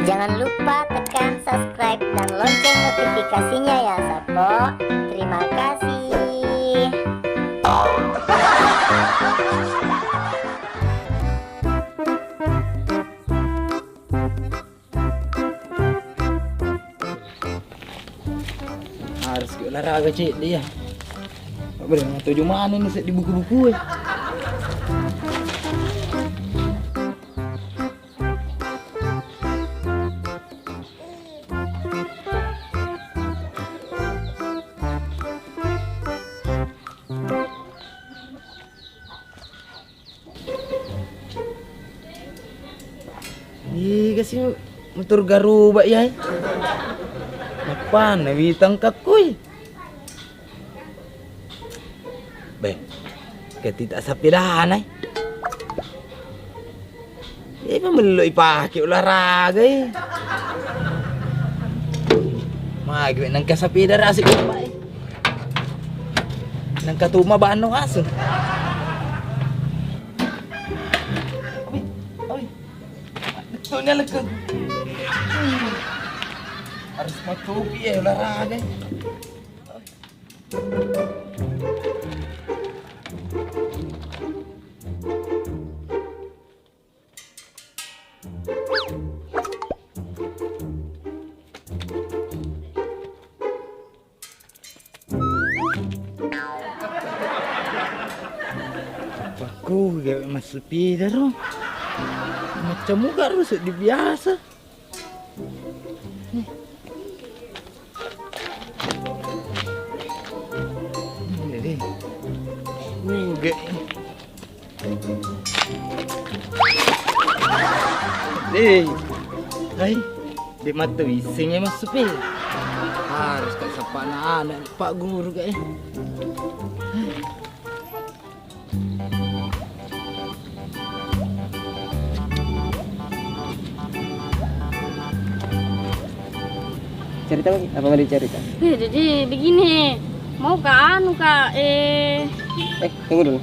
Jangan lupa tekan subscribe dan lonceng notifikasinya ya Sapo. Terima kasih. Harus ke olahraga cik dia. Tak boleh tuju mana ni set di buku-buku eh. Kasi motor garuba ya. Apa nawitang kakoy? Be, ketita sa pirahan ay. Pa meloy pakai olahraga eh. Magwe nang kasapida rasi ko pa eh. Nang katuma ba anong aso? Ito niya lagkag. Harus matupi eh olahraga. Aku gak masuk pida ro. Macam muka rusuk di biasa. Ini deh. Gak. Deh. Hai. Di mata bisingnya masuk pida. Harus tak sapa anak Pak Guru gak ya. Cerita lagi? Apa mau dicerita? Jadi begini, mau ke anu kak, Tunggu dulu.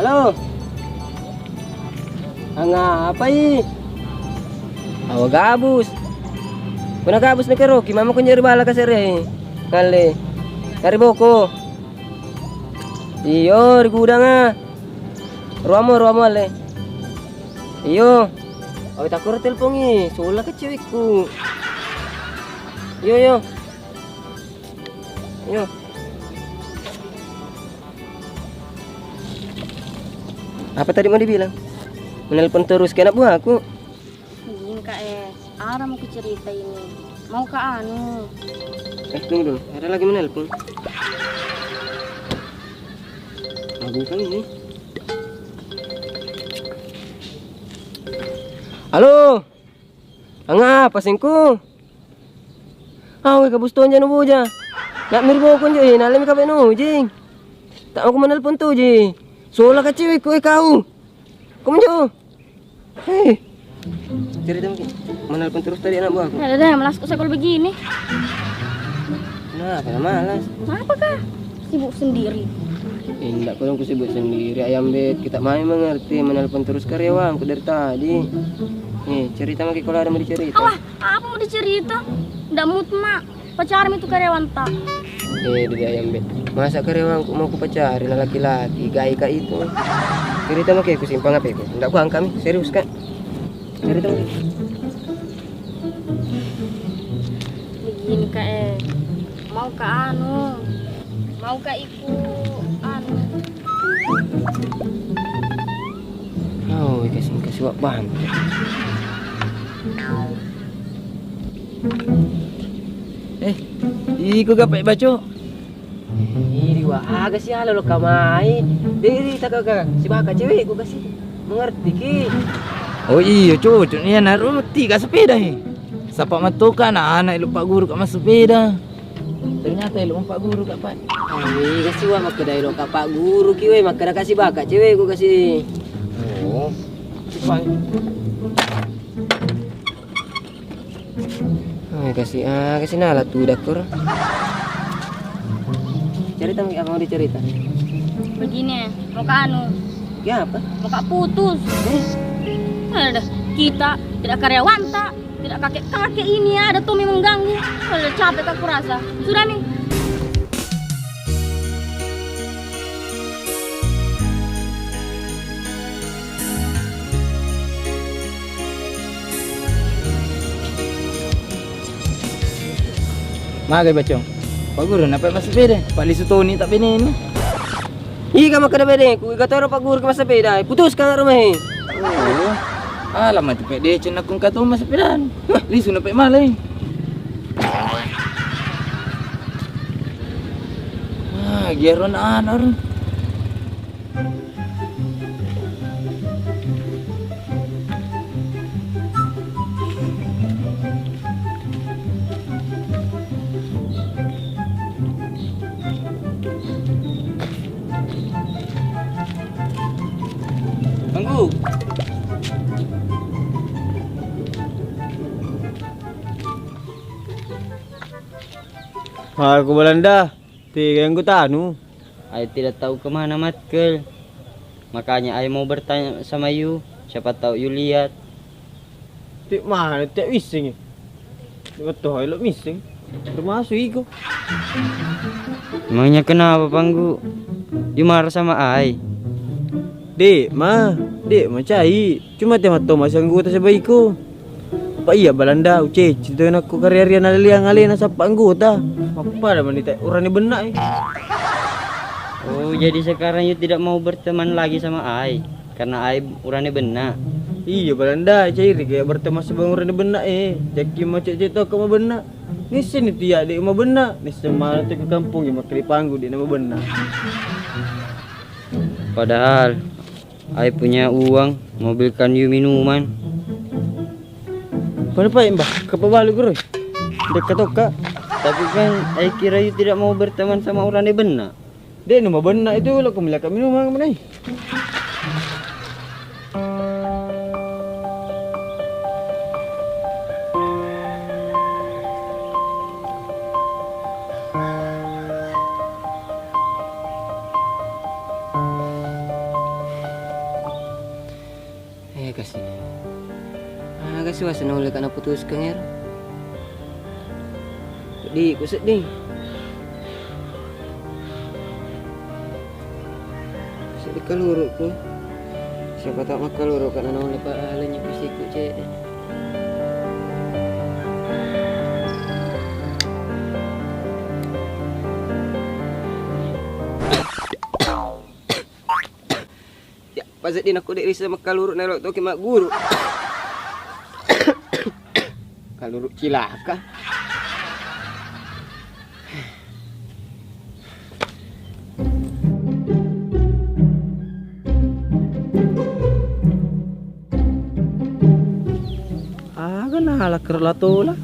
Halo. Apa ini? Awa gabus. Kuna gabus na karo, mama ko nyari bala ka sere. Ngale. Dari boko. Iyo, di gudang ah. Ruamo ale. Iyo. Oh, takut telepon ni. Soalnya ke cewekku. Yo. Apa tadi mau dibilang? Menelpon terus kena buah aku. Begini kak ada mau cerita ini. Mau ke anu. Tunggu dulu, ada lagi menelpon. Lagu kan ini. Halo. Angga, pasingku. Awe kabuston dyan ubo dyan. Nak mirbo ko dyan, nalim ka ba no, jing. Tak ako manalpon to, jing. Sola ka cewek ko, ikaw. Kumanjo. Hei. Cerita mungkin. Manalpon terus tadi anak buahku. Ada malas kok sekolah begini. Kenapa malas? Kenapa kak? Sibuk sendiri. Enggak, kurang ku sibuk sendiri. Ayam bet, kita main mengerti. Menelpon terus karyawanku dari tadi. Nih, cerita lagi kalau ada mau dicerita. Alah, apa mau dicerita? Nggak mood mak. Pacaran itu karyawan tak. Dari ayam bet. Masa karyawanku mau ku pacarin laki-laki, gaika itu. Cerita lagi aku simpang apa itu? Enggak kuang kami, serius kan? Cerita lagi. Begini kak mau ke anu. Mau ke ikut anu. Oh, kasih wak bahan. Iko gapay baco. Ini wah agak sih halo lo kamai. Diri tak kagak si baka cewek gua kasih mengerti ki. Oh iya cocok niya naroon tiga sepeda eh. Sapa matukan anak ilu Pak Guru ka mas sepeda. Ternyata ilu Pak Guru ka Pak. Ay, kasih wah makadai lo ka Pak Guru ki we makada kasih baka cewek gua kasih. Oh. Pak. Ay, kasih nalat tuh dakor. Cerita apa mau dicerita? begini, mau ke anu, Ya apa? mau ke putus. Ada kita tidak karyawan tak, tidak kakek-kakek ini ada Tommy mengganggu. Ada capek aku rasa. Sudah nih. Magai bacong. Pak Guru napa mas sepeda? Pak Lisu Tony tak ini. Ika maka bede, ku gatoro Pak Guru ke masa sepeda. Putuskan rumah ini. Oh. Alamat tu dia cina kung katu mas sepedaan. Lisu napa malay. Giaron anar. Tunggu. Aku Belanda, tiga yang ku tanu. Ay tidak tahu kemana Matkel. Makanya ay mau bertanya sama you. Siapa tahu you lihat. Tik mana, tik missing. Betul, lo missing. Termasuk iko. Emangnya kenapa Panggu? You marah sama ay. Dek cai. Cuma tema to masang anggota sa baiko. Apa iya Belanda, uce, cinta aku karya-karya naliliang alina sa anggota. Apa naman ita, urang ni benak eh. Oh jadi sekarang you tidak mau berteman lagi sama ay. Karena ay urane benak. Iya Belanda, cairi kayak berteman sa bang urang ni benak eh. Jaki macam cerita ka mau benak. Nisin itu ya, dek mau benak. Nisin malah tu ke kampung yang makli panggu dia nama benak. Padahal ay punya uang mau belikan you minuman. Kenapa ya mbak? Kapabalo ko rin. Dekat ka. Tapi kan ay kira you tidak mau berteman sama urane benak. Dek, nama benak itu lo kumila kami minuman mana? Kasih. Kasih wasan oleh kana putus kanger. Di kusut di. Sedih kaluruk ko. Siapa tak makaluruk kana oleh pa alanya pisiku cek. Pasal din ako di risa makaluruk na lok to kay mak guru. Kaluruk cilaka. Aga nahala kerlatola.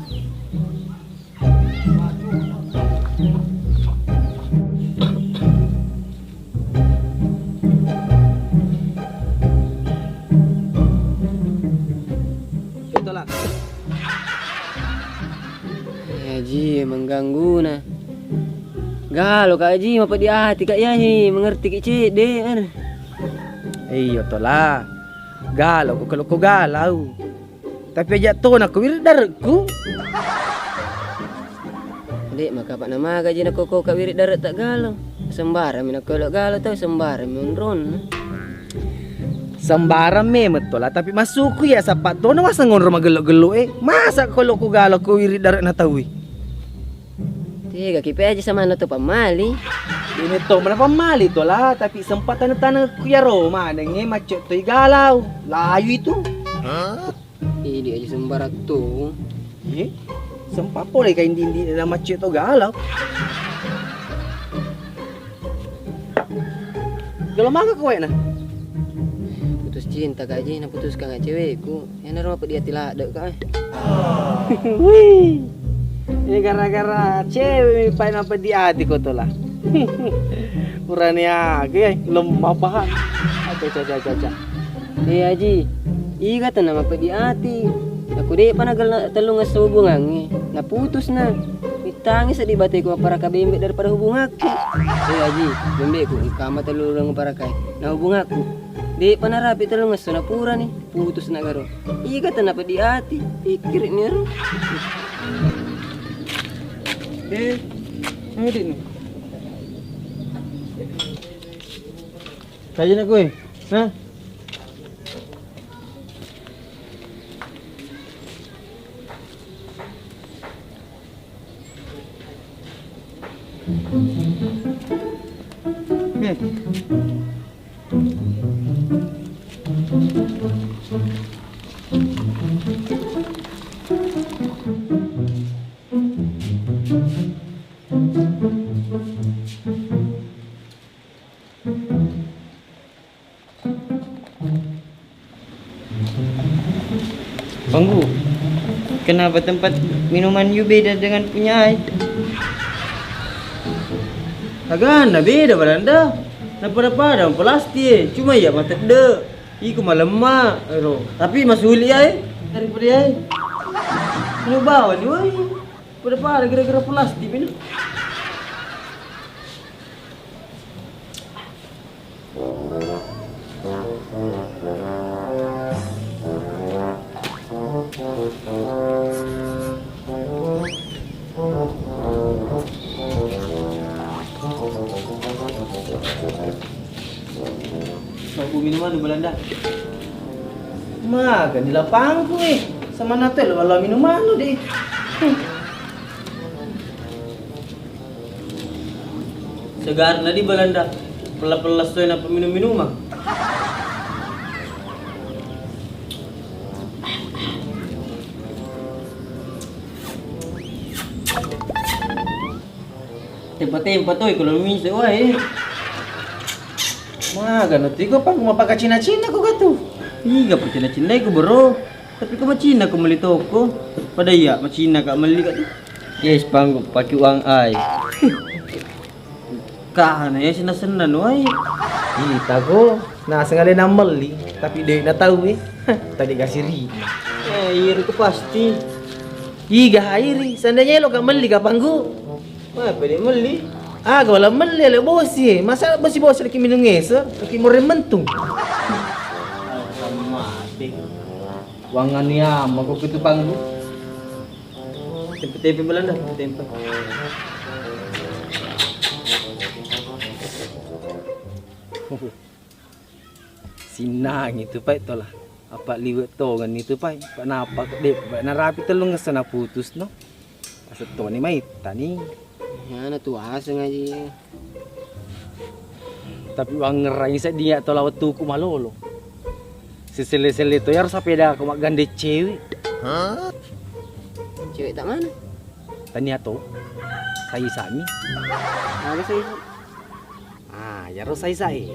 Haji mengganggu na. Galo Kak Haji apa di hati Kak Yahi mengerti kecil deh. Iyo tola. Galau ko kalau ko galau. Tapi aja to na ko wirdarku. Dek maka pak nama gaji nak koko Kak wirid darat tak galau. Sembara mina kalau galau tau sembara menron. Sembarang memet tola tapi masuk ku ya sapat to na wasangon rumah gelo-gelo eh. Masa kalau ko galau ko wirid darat na tawi. Tiga kipe aja sama na to pamali. Ini to mana pamali to lah tapi sempat tanah-tanah ku ya Roma nenge macet to galau. Layu itu. Ini aja sembarak tu. Ye. Sempat boleh kain dindi na macet to galau. Galau mangga kowe na. Putus cinta Kak Haji, nak putuskan dengan cewekku. Yang rumah apa dia tidak ada Kak. Wih. Ini gara-gara cewek pain apa di hati kau tu lah. Urani aku ya lemah paham. Caca. Haji, iya kata nama apa di hati. Aku deh panagal telung hubungan na putus na. tangis di batai ko para ka bembe daripada hubung aku. Haji, bembe ko kama telurang para kai. Na hubung aku. Di panarapi telung ngaso na pura nih, putus na garo. Iya kata napa di hati, pikir ini ro. Ayo dik nih. Kaji nak gue, hah? Banggu, kenapa tempat minuman you beda dengan punya ai? Agak na beda balanda. Pada plastik, cuma ya mata de. Iku malam mak, tapi masuli ai daripada ai. Lu bawa ni wai. Pada gara-gara plastik ini. Aku minuman di Belanda. Makan di lapangku sama natel kalau minuman lu deh. Segar di Belanda. Pelas-pelas tuh enak minum-minuman. Tempat-tempat tuh kalau minum wah Maga nanti ko pag mapaka Cina-Cina ko gato. Iga pa Cina-Cina ko bro. Tapi ko Cina ko malito ko. Padaya Cina ka mali ka. Yes, Banggu, pakai uang ai. Kahana ya sinasanan wai. Kita ko nasa ngali na mali tapi dia na tahu Tadi kasih ri. Iya itu pasti. Iga hairi sandanya lo ka mali ka Banggu. Wah, pwede mali. Wala mali le bosi. Masa bosi lagi minum ngesa, lagi mau rementung. Mati. Wangan ya, mau itu Banggu. Tempe-tempe Belanda, tempe. Sinang itu Pak itulah. Apa liwet tongan itu Pak. Kenapa dek narapi telung ngesana putus no. Asal to ni mai tani. Ya na tuh aseng aja. Tapi wang ngerai sa dia to lawat tuku malolo. Sesele-sele to yar sapeda ko magande cewek. Cewek tak mana? Tani ato. Sai sami. Ada sih. Yaro sai.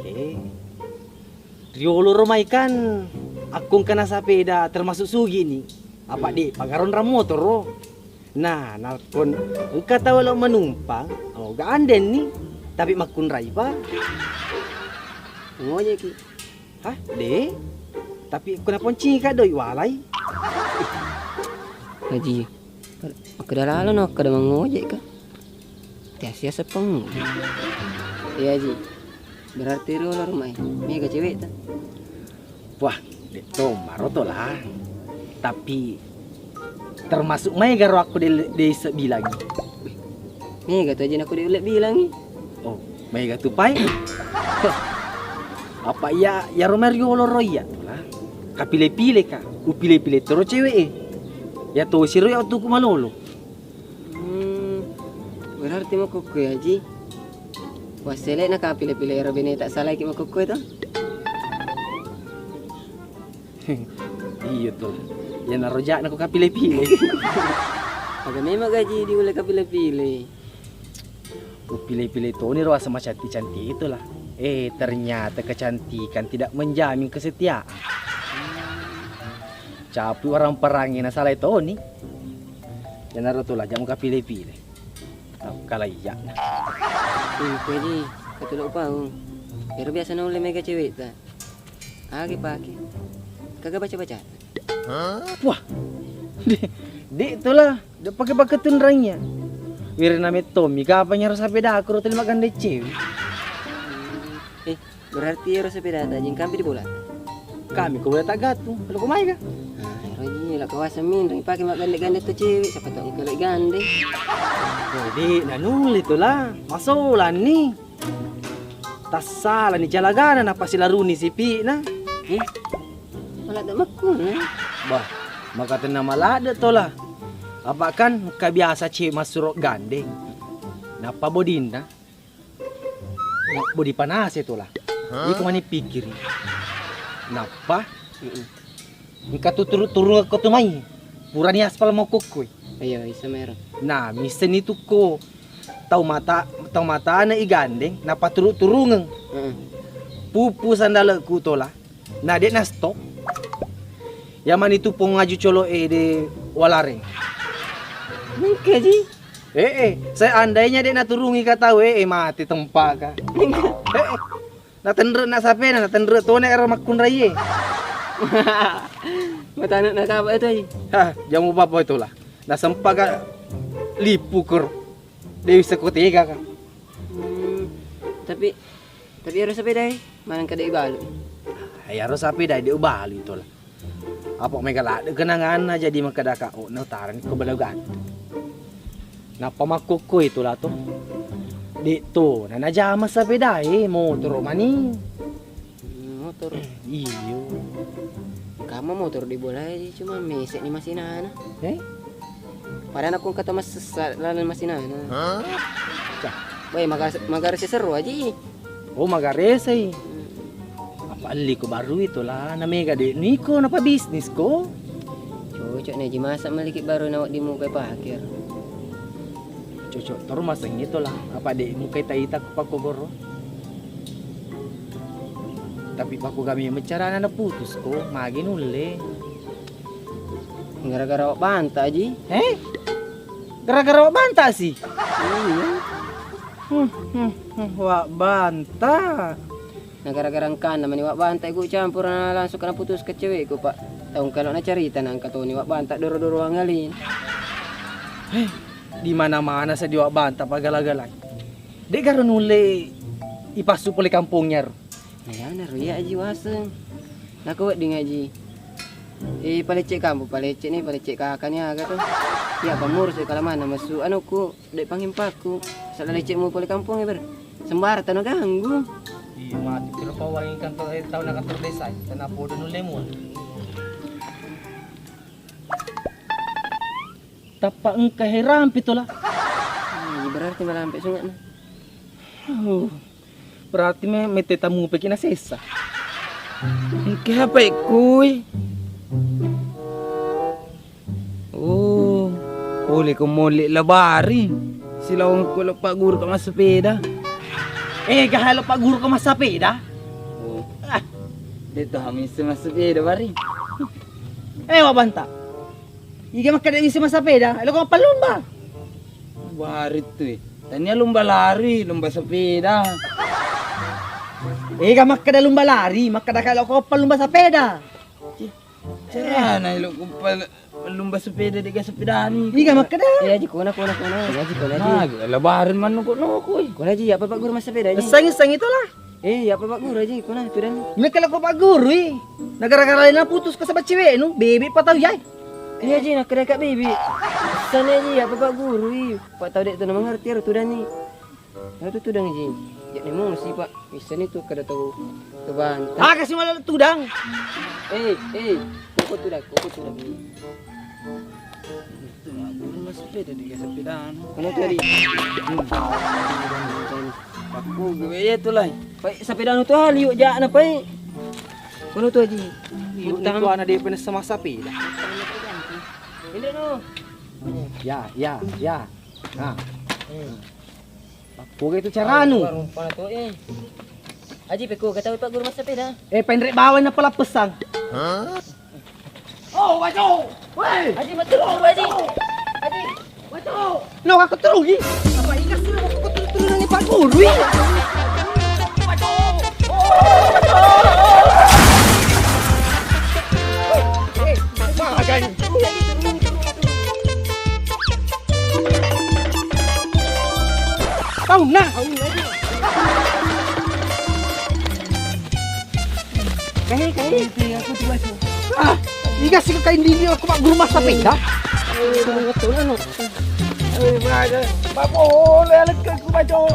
Riolo romai kan akong kana sapeda termasuk sugi ni. Apa di pagaron ra motor ro. Nah, nakon engka tahu lo menumpang, gaanden nih, tapi makun rai pa. Ngojek ki. Hah, de? Tapi kenapa cika doi walai? Haji. Kada lalu no kada mengojek ka. Tiasa sepeng. Iya Haji. Berarti roller mai. Mega cewek ta. Wah, itu maroto lah. Tapi termasuk mai garo aku de bilang. Mega tu aja aku dia bilang. Oh, mega tu pai. Apa ya Romario Loroya lah. Kapile-pile ka. Upile-pile terus cewek Ya to si Roy auto kumalolo. Berarti mo kukoy Haji. Wasele na kapile-pile robine tak salah ki mo kukoy to. Iya tuh. Ya narojak na ko kapile-pile. Agak memang gaji di ulai kapile-pile. Pilih-pilih tuh ini ruas sama cantik-cantik itulah. Ternyata kecantikan tidak menjamin kesetiaan. Capu orang perangin salah itu nih. Dan naruh tuh lah jamu pilih-pilih. Tahu kalau iya. Itu aja, kata lupa. Biar biasa noleh mega cewek ta. Pakai. Kagak baca-baca. Wah, dek itulah, udah pakai tun rangnya. Wir nami Tommy, kapan nyaro sepeda aku ro terima ganda cewek. Berarti ero sepeda tajing kami di bola. Kami kau boleh tak gatu, kalau kau main kah? Roji lah kawasan min, ring pakai mak gande-gande tu cewek, siapa tahu kalau gande. Jadi, nanul itulah, masalah ni. Tak salah ni jalagana na pasti laruni si Pi na. Malah tak makun. Bah, maka tenang malada to lah. Apa kan kebiasa cewek masuk gandeng. Napa bodinda? Nak bodi panas itu lah. Ini kemana pikir? Napa? Ika tu turun ke tu mai. Purani aspal mau kokoi. Ayo, isa meron. Nah, misen itu ko. Tahu mata na igandeng, napa turung. Pupu sandala ku to lah. Nah, dia na stop. Yaman itu pong ngaju colo de walareng. Mungkin ji. Saya andainya dia na turungi kata mati tempat ka. Natendre na sape na natendre to na era makun raye. Mata anak nak apa itu ji? Jamu apa itu lah. Nasempa ka lipu kur. Dewi sekutiga ka. Tapi harus sepeda mana kada ibalo. Harus sepeda di ubali itu lah. Apa mereka lah kenangan aja di makadaka na utaran ko balagan. Napa makuko itu lah to. Dito, na najama sa sepeda motor mani. Motor. Iyo. Kamu motor di bola cuma mesek ni masinana. Padahal aku kata mas lalan masinana. Baik magar seru aja. Oh magarese. Apa ali ko baru itu lah na mega de niko na pa bisnis ko. Cocok na ji masa maliki baru nawak di muka pakir. Cocok terus masang itu lah. Apa de muka ita ko pakogoro. Tapi paku kami mencara na putus ko, magin uli. Gara-gara wak banta ji. Gara-gara wak banta sih. Wak banta. Nah gara-gara kan namanya wak banta iku campur na langsung kena putus ke cewek ko pak. Tahu kalau na cerita nang kato ni wak banta doro-doro angalin. Di mana-mana sa di wak banta pagala-galay. Dek garo nuli ipasup oleh kampungnya. Ayan na ruya aji waseng. Nakuwat di ngaji. Palecek kamu, palecek kakaknya agak tuh. Ya pamurus kalau mana masuk anuku, dek pangimpaku. Salah lecek mu pole kampung ber. Sembar tanah ganggu. Iya mati pero pawangin kantor tahu na kantor desa. Tanah po doon lemon. Tapa ang kahiram pitola. Berarti malah sampai sungat na. Berarti may tetamu pekin na sesa. Kaya pa kuy. Oh, uli ko muli labari. Sila ang kulap pa guro ka mas sepeda. Gahalo pa guro ka mas sepeda. Dito kami sa mas sepeda bari. Wabanta. Iga makadami si mas sepeda. Alo ko palumba. Bari to Tanya lumba lari, lumba sepeda. Gamak kada lumba lari, makada kalau ko palumba sepeda. Sana ilo ko lumba sepeda di ka sepedaan. Gamak kada. Aji kona. Ya ji kona ji. Labarin man ko koy. Kona ji apa pak guru mas sepeda ji. Sang itulah. Apa pak guru ji kona tu dan. Ini kalau ko pak guru Nagara-gara na putus ka sa cewek no, baby pa tahu yay. Iya ji nak kena baby. Sana ji apa pak guru Pak tahu dek tu nama ngerti tu dan ni. Lalu tu dan ji. Jadi mau si pak bisa ni tu kada tahu kebantah. Kasih malah tudang. Koko tu dah. Lumba sepeda di ka sepedaan. Kena tu hari. Aku gaya tu lah. Pak sepeda tu hal yuk jak na pai. Kena tu haji. Utang ko ana di penes sama sapi. Ini no. Ya. Nah. Aku itu cara anu. Rumpana tu Haji peko kata pak guru mas sepeda. Pendrek bawan na pala pesang. Oh, wajo. Woi. Haji betul haji. Wajo. No, aku terugi. Apa ikas lu aku turun ni Pak Guru. Wajo. Makan. Tahun na. Kahit aku tuh baca. Ah, ikas sih kain lili aku mak guru masa pindah. Betul ano. Bapak boleh alat aku baca.